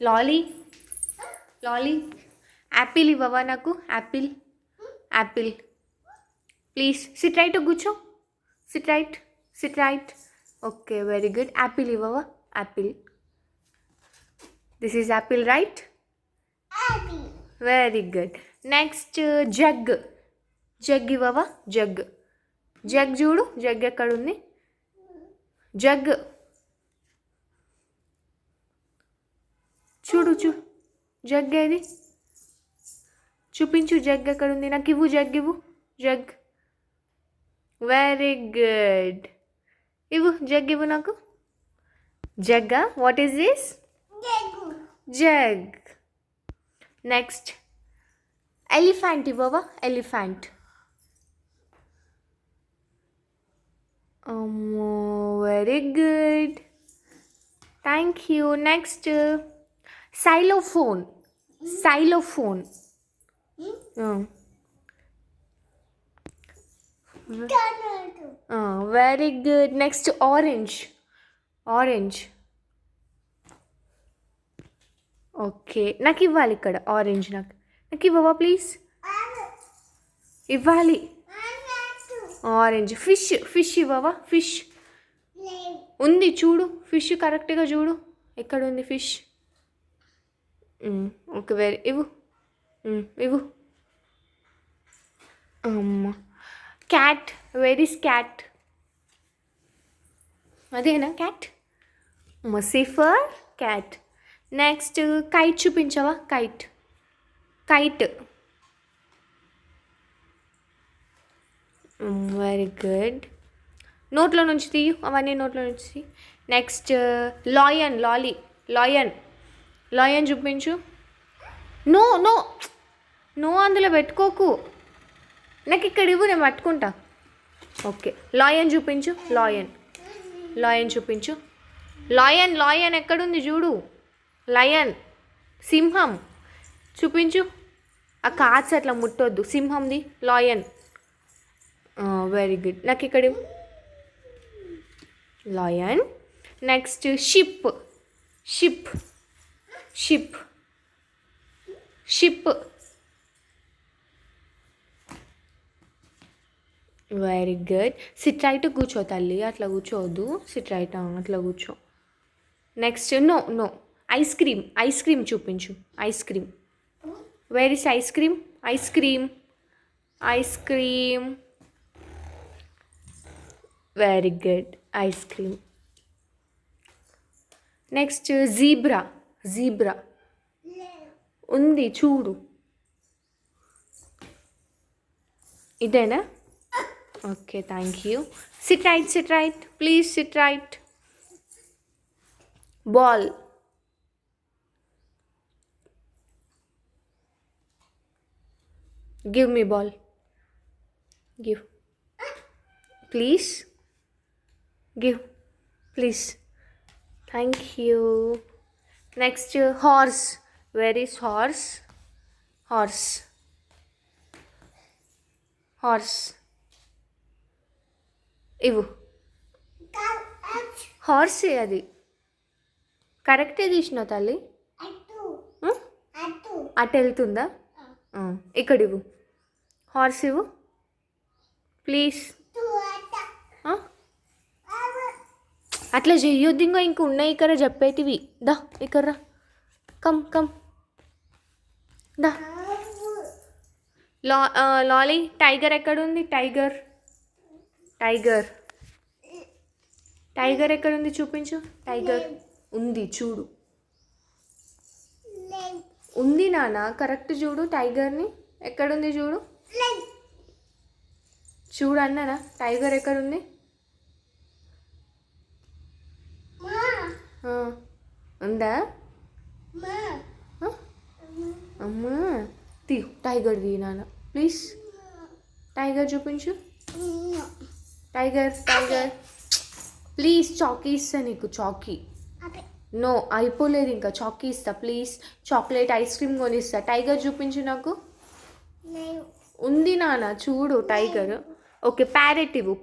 లాలీ లాలీ యాపిల్ ఇవ్వవా నాకు apple apple please sit right కూర్చో sit right okay very good apple ఇవ్వవా apple this is apple right very good next jug ఇవ్వవా జగ్ చూడు జగ్ ఎక్కడుంది జగ్ చూడు జగ్ ఏది చూపించు జగ్ ఎక్కడుంది నాకు ఇవ్వు జగ్ వెరీ గుడ్ జగ్ ఇవ్వు నాకు జగ్గా what is this jug next elephant ఇవ్వవా elephant very good thank you next xylophone very good next orange okay నాకు ఇవ్వాలి ఇక్కడ ఆరెంజ్ నాకు ఇవ్వవా ప్లీజ్ ఇవ్వాలి ఆరెంజ్ ఫిష్ ఇవ్వవా ఫిష్ ఉంది చూడు ఫిష్ కరెక్ట్గా చూడు ఎక్కడ ఉంది ఫిష్ ఓకే వెరీ ఇవ్వు అమ్మ క్యాట్ వేర్ ఈస్ క్యాట్ అదేనా క్యాట్ సిఫర్ క్యాట్ నెక్స్ట్ కైట్ చూపించవా కైట్ వెరీ గుడ్ నోట్లో నుంచి తీయు అవన్నీ నోట్లో నుంచి నెక్స్ట్ లాయన్ చూపించు నో అందులో పెట్టుకోకు నాకు ఇక్కడ ఇవ్వు నేను పట్టుకుంటా ఓకే లాయన్ చూపించు లాయన్ ఎక్కడుంది చూడు లయన్ సింహం చూపించు ఆ కార్డ్స్ అట్లా ముట్టొద్దు సింహంది లాయన్ వెరీ గుడ్ నాకు ఇక్కడ lion next ship very good SIT right కూర్చో తల్లి అట్లా కూర్చోవద్దు సిట్ రైట్ అట్లా కూర్చో నెక్స్ట్ నో ఐస్ క్రీమ్ చూపించు where is ice cream very good ice cream next zebra ఉంది చూడు ఇదేనా okay thank you SIT right please sit right ball give me ball give please thank you next horse where is horse ఇవ్వు హార్సే అది కరెక్టే తీసిన తల్లి అటు వెళ్తుందా ఇక్కడ ఇవ్వు హార్స్ ఇవ్వు ప్లీజ్ అట్లా చెయ్యొద్దు ఇంకా ఉన్నాయి ఇక్కడ చెప్పేటివి దా ఇక్కడ కమ్ దా లాలీ టైగర్ ఎక్కడుంది టైగర్ ఎక్కడుంది చూపించు టైగర్ ఉంది చూడు ఉంది నాన్న కరెక్ట్ చూడు టైగర్ని ఎక్కడుంది చూడు అన్నానా టైగర్ ఎక్కడుంది ఉందా అమ్మా టైగర్ తీ నాన్న ప్లీజ్ టైగర్ చూపించు టైగర్ ప్లీజ్ చాకీ ఇస్తా నీకు చాకీ నో అయిపోలేదు ఇంకా చాకీ ఇస్తా ప్లీజ్ చాక్లెట్ ఐస్ క్రీమ్ కొనిస్తా టైగర్ చూపించు నాకు ఉంది నాన్న చూడు టైగర్ ఓకే ప్యారెట్ ఇవ్వు